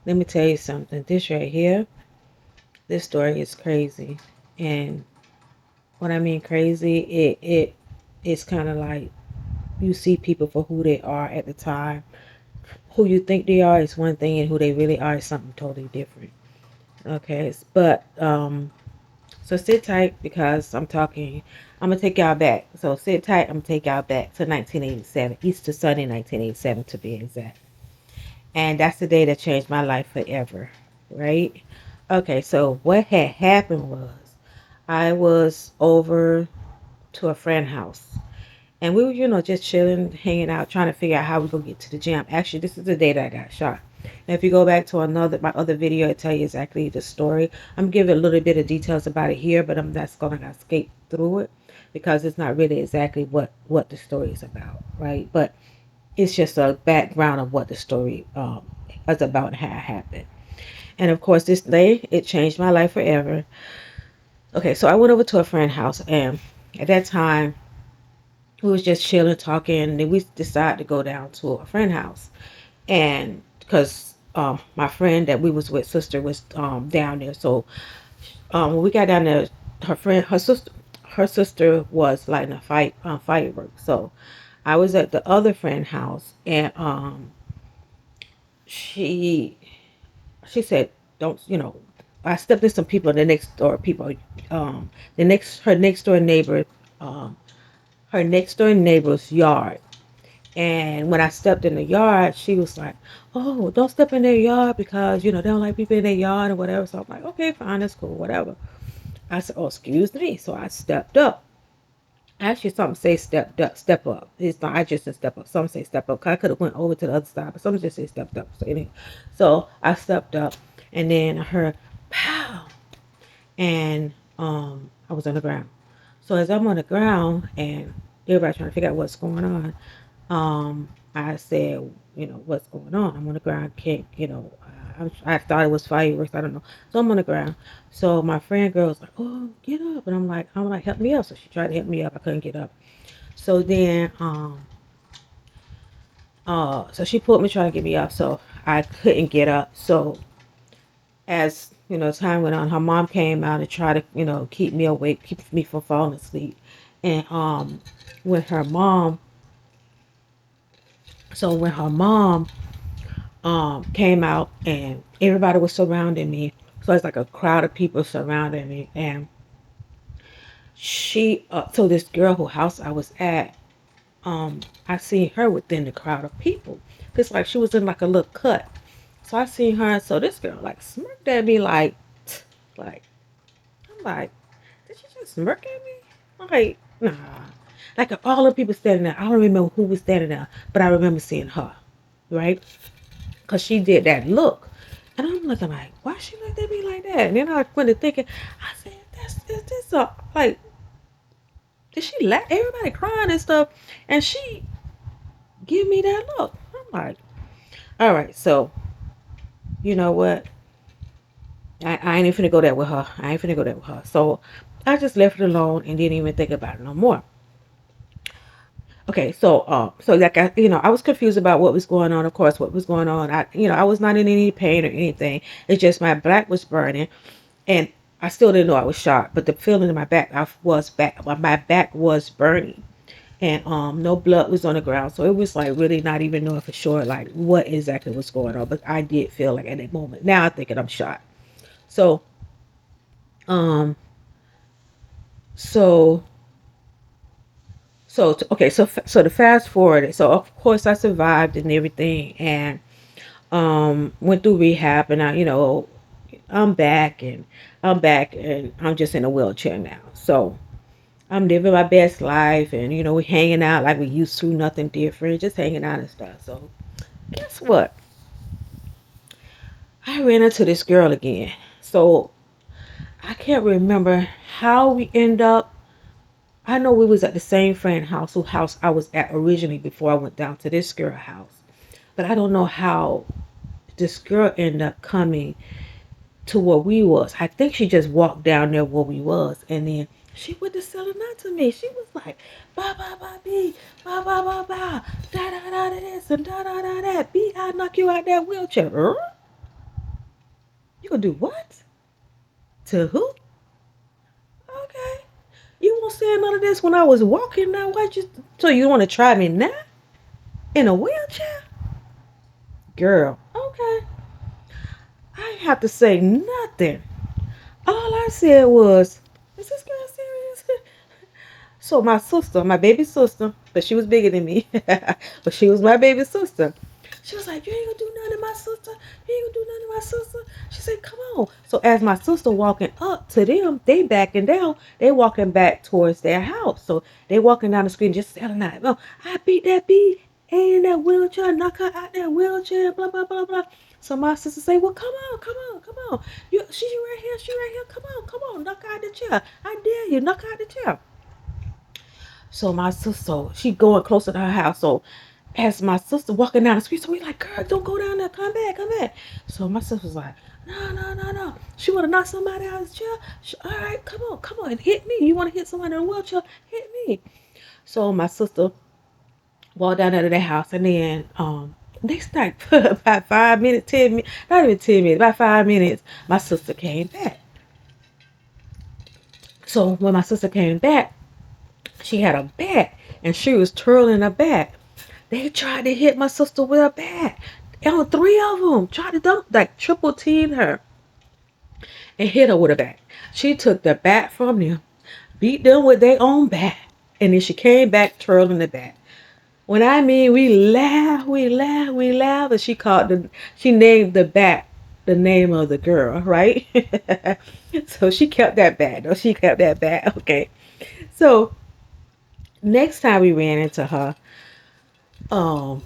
Let me tell you something. This right here, this story is crazy. And what I mean crazy, it's kind of like you see people for who they are at the time. Who you think they are is one thing, and who they really are is something totally different. Okay, but so sit tight because I'm talking. I'm gonna take y'all back. So sit tight. I'm gonna take y'all back to 1987, Easter Sunday, 1987 to be exact. And that's the day that changed my life forever, right? Okay, so what had happened was I was over to a friend house and we were, just chilling, hanging out, trying to figure out how we gonna get to the gym. Actually, this is the day that I got shot. And if you go back to my other video, I tell you exactly the story. I'm giving a little bit of details about it here, but I'm just gonna escape through it because it's not really exactly what the story is about, right? But it's just a background of what the story is about and how it happened. And of course, this day it changed my life forever. Okay, so I went over to a friend's house, and at that time we was just chilling, talking, and then we decided to go down to a friend's house, and because my friend that we was with, sister, was down there. So when we got down there, her sister was lighting a fireworks. So I was at the other friend house, and she she said, "Don't I stepped in some people in the next door people, the next her next door neighbor, um, her next door neighbor's yard. And when I stepped in the yard, she was like, "Oh, don't step in their yard because they don't like people in their yard or whatever." So I'm like, "Okay, fine, that's cool, whatever." I said, "Oh, excuse me." So I stepped up. Actually, some say step up. It's not. I just said step up. Some say step up. 'Cause I could have went over to the other side, but some just say stepped up. So anyway, so I stepped up, and then I heard pow, and I was on the ground. So as I'm on the ground, and everybody trying to figure out what's going on, I said, "What's going on? I'm on the ground. Can't, I thought it was fireworks. I don't know." So I'm on the ground. So my friend girl was like, "Oh, get up!" And I'm like, "Help me up!" So she tried to help me up. I couldn't get up. So then, so she pulled me, trying to get me up. So I couldn't get up. So as time went on, her mom came out and tried to, keep me awake, keep me from falling asleep. And when her mom, when her mom came out and everybody was surrounding me. So it's like a crowd of people surrounding me. And so this girl whose house I was at, I seen her within the crowd of people. It's like she was in like a little cut. So I seen her. So this girl like smirked at me like, I'm like, did she just smirk at me? I'm like, nah. Like all the people standing there, I don't remember who was standing there, but I remember seeing her, right? Because she did that look. And I'm looking like, why she looked at me like that? And then I went to thinking, I said, this like, did she let everybody crying and stuff? And she give me that look. I'm like, all right, so you know what? I ain't even finna go there with her. I ain't finna go there with her. So I just left it alone and didn't even think about it no more. Okay, so like I was confused about what was going on. Of course, what was going on. I was not in any pain or anything. It's just my back was burning, and I still didn't know I was shot. But the feeling in my back, my back was burning, and no blood was on the ground. So it was like really not even knowing for sure like what exactly was going on. But I did feel like at that moment. Now I'm thinking I'm shot. So um, so okay, so to fast forward, so of course I survived and everything, and went through rehab, and I'm back, and I'm just in a wheelchair now. So I'm living my best life, and we're hanging out like we used to, nothing different, just hanging out and stuff. So guess what? I ran into this girl again. So I can't remember how we end up. I know we was at the same friend house whose house I was at originally before I went down to this girl house. But I don't know how this girl ended up coming to where we was. I think she just walked down there where we was, and then she went to selling out to me. She was like, "Ba ba ba b, ba ba ba ba, da da da da this and da da da that. B, I knock you out that wheelchair." Huh? gonna do what? To who? Okay. You won't say none of this when I was walking now. Why just so you want to try me now? In a wheelchair? Girl, okay. I ain't have to say nothing. All I said was, is this girl serious? So my sister, my baby sister, but she was bigger than me, but she was my baby sister. She was like, you ain't gonna do nothing to my sister. You ain't gonna do nothing to my sister. She said, come on. So as my sister walking up to them, they backing down. They walking back towards their house. So they walking down the street and just yelling out, oh, I beat that bee. Ain't in that wheelchair. Knock her out that wheelchair. Blah, blah, blah, blah. So my sister say, well, come on, come on, come on. She right here. She right here. Come on. Knock her out the chair. I dare you. Knock her out the chair. So my sister, she going closer to her house. So as my sister walking down the street, so we like, girl, don't go down there. Come back, come back. So my sister was like, no, no, no, no. She want to knock somebody out of the chair. All right, come on, hit me. You want to hit somebody in a wheelchair? Hit me. So my sister walked down there to their house, and then next night, about 5 minutes, 10 minutes, not even 10 minutes, about 5 minutes, my sister came back. So when my sister came back, she had a bat, and she was twirling a bat. They tried to hit my sister with a bat. And three of them tried to dump, like triple team her and hit her with a bat. She took the bat from them, beat them with their own bat, and then she came back twirling the bat. When I mean we laughed, and she named the bat the name of the girl, right? So she kept that bat. No, she kept that bat. Okay. So next time we ran into her, um,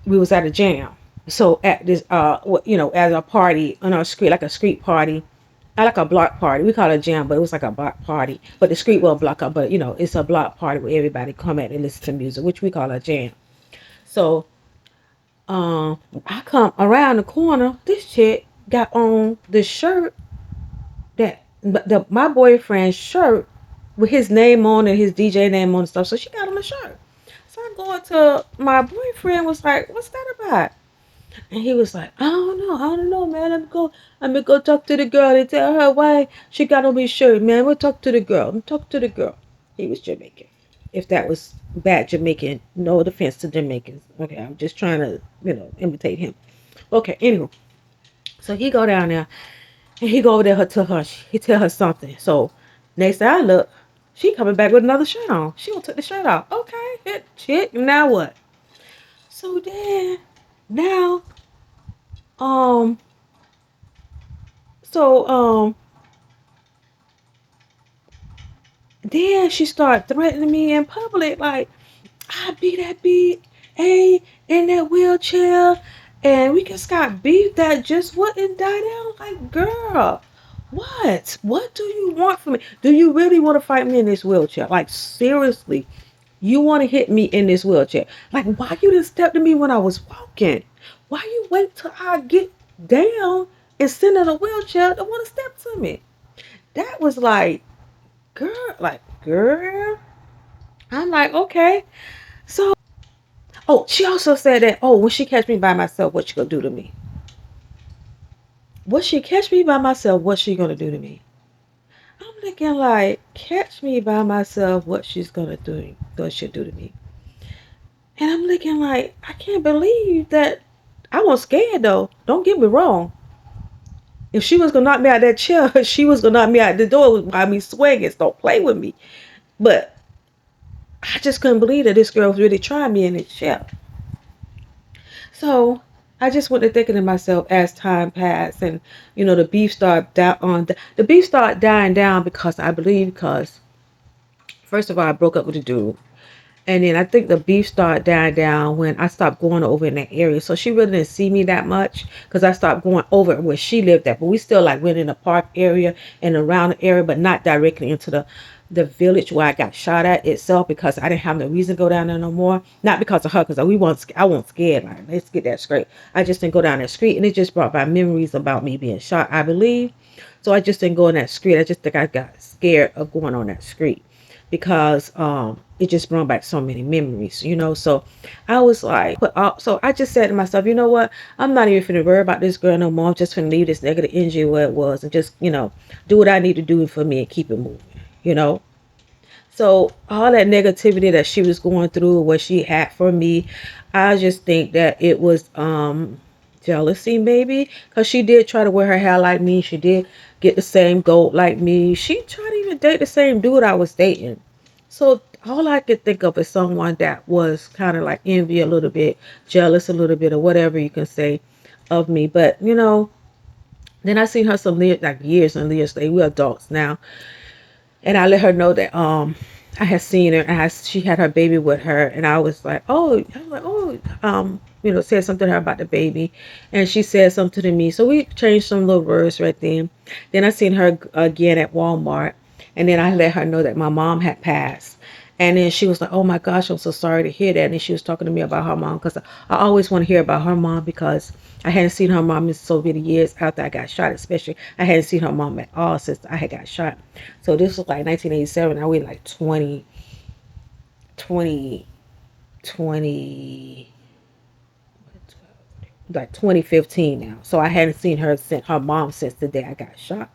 we was at a jam. So at this, at a party on our street, like a street party, I like a block party. We call it a jam, but it was like a block party. But the street will block up, but it's a block party where everybody come at and listen to music, which we call a jam. So, I come around the corner. This chick got on the shirt my boyfriend's shirt with his name on and his DJ name on and stuff. So she got on the shirt. So I go up to my boyfriend, was like, what's that about? And he was like, I don't know, man. I'm gonna go talk to the girl and tell her why she got on my shirt, man. We'll talk to the girl. Talk to the girl. He was Jamaican. If that was bad Jamaican, no offense to Jamaicans. Okay, I'm just trying to, imitate him. Okay, anyway. So he go down there and he go over there to her. He tell her something. So next time I look, she coming back with another shirt on. She gonna take the shirt off. Okay, shit. Now what? So then now, um, so then she started threatening me in public, like I be that big, a in that wheelchair, and we can stop beef that just wouldn't die down. Like, girl, what? What do you want from me? Do you really want to fight me in this wheelchair? Like, seriously, you want to hit me in this wheelchair? Like, why you didn't step to me when I was walking? Why you wait till I get down and sit in a wheelchair to want to step to me? That was girl. I'm like, okay. So, oh, she also said that, oh, when she catch me by myself, what she gonna do to me? What she catch me by myself, what she gonna do to me? I'm thinking like, catch me by myself, what she's gonna do, what she'll do to me. And I'm looking like, I can't believe that. I was scared though. Don't get me wrong. If she was gonna knock me out that chair, she was gonna knock me out the door by me swinging. Don't play with me. But I just couldn't believe that this girl was really trying me in this chair. So I just went to thinking to myself as time passed, and the beef started the beef started dying down because I believe because first of all I broke up with the dude. And then I think the beef started dying down when I stopped going over in that area. So she really didn't see me that much because I stopped going over where she lived at. But we still like went in the park area and around the area, but not directly into the village where I got shot at itself because I didn't have no reason to go down there no more. Not because of her, because I wasn't scared. Like, let's get that straight. I just didn't go down that street, and it just brought back memories about me being shot, I believe. So I just didn't go on that street. I just think I got scared of going on that street because it just brought back so many memories, you know. So I was like, so I just said to myself, you know what? I'm not even finna worry about this girl no more. I'm just finna leave this negative energy where it was and just, you know, do what I need to do for me and keep it moving, you know. So all that negativity that she was going through, what she had for me, I just think that it was jealousy maybe, because she did try to wear her hair like me. She did get the same gold like me. She tried to even date the same dude I was dating. So all I could think of is someone that was kind of like envy a little bit, jealous a little bit, or whatever you can say of me. But you know, then I seen her some like years and years later. We're adults now, and I let her know that I had seen her and she had her baby with her, and I was like, oh, you know, said something to her about the baby, and she said something to me. So we changed some little words right then. Then I seen her again at Walmart, and then I let her know that my mom had passed. And then she was like, "Oh my gosh, I'm so sorry to hear that." And then she was talking to me about her mom, because I always want to hear about her mom, because I hadn't seen her mom in so many years after I got shot. Especially, I hadn't seen her mom at all since I had got shot. So this was like 1987. I was like 20, 20, like 2015 now. So I hadn't seen her mom since the day I got shot.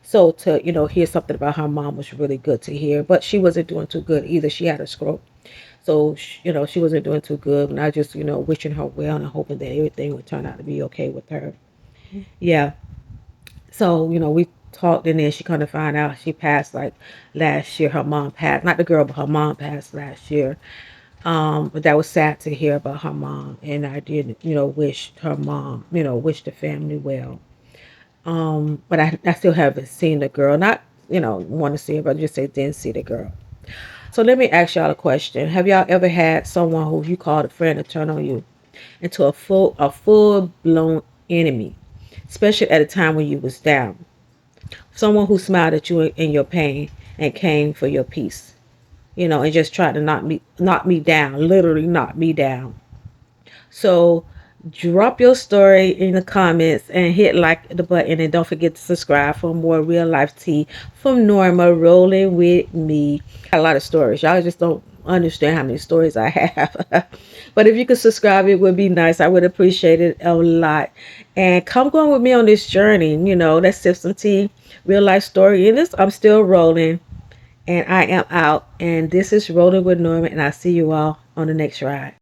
So to, you know, hear something about her mom was really good to hear. But she wasn't doing too good either. She had a stroke. So, you know, she wasn't doing too good. And I just, you know, wishing her well and hoping that everything would turn out to be okay with her. Yeah. So, you know, we talked, and then she kind of found out she passed like last year. Her mom passed, not the girl, but her mom passed last year. But that was sad to hear about her mom. And I did, you know, wish her mom, you know, wish the family well. But I still haven't seen the girl. Not, you know, want to see her, but just say didn't see the girl. So let me ask y'all a question. Have y'all ever had someone who you called a friend to turn on you into a full blown enemy, especially at a time when you was down? Someone who smiled at you in your pain and came for your peace, you know, and just tried to knock me down, literally knock me down. So drop your story in the comments and hit like the button, and don't forget to subscribe for more real life tea from Norma rolling with me. Got a lot of stories. Y'all just don't understand how many stories I have. But if you could subscribe, it would be nice. I would appreciate it a lot. And come going with me on this journey. You know, let's sip some tea, real life story. And this, I'm still rolling, and I am out. And this is Rolling with Norma, and I'll see you all on the next ride.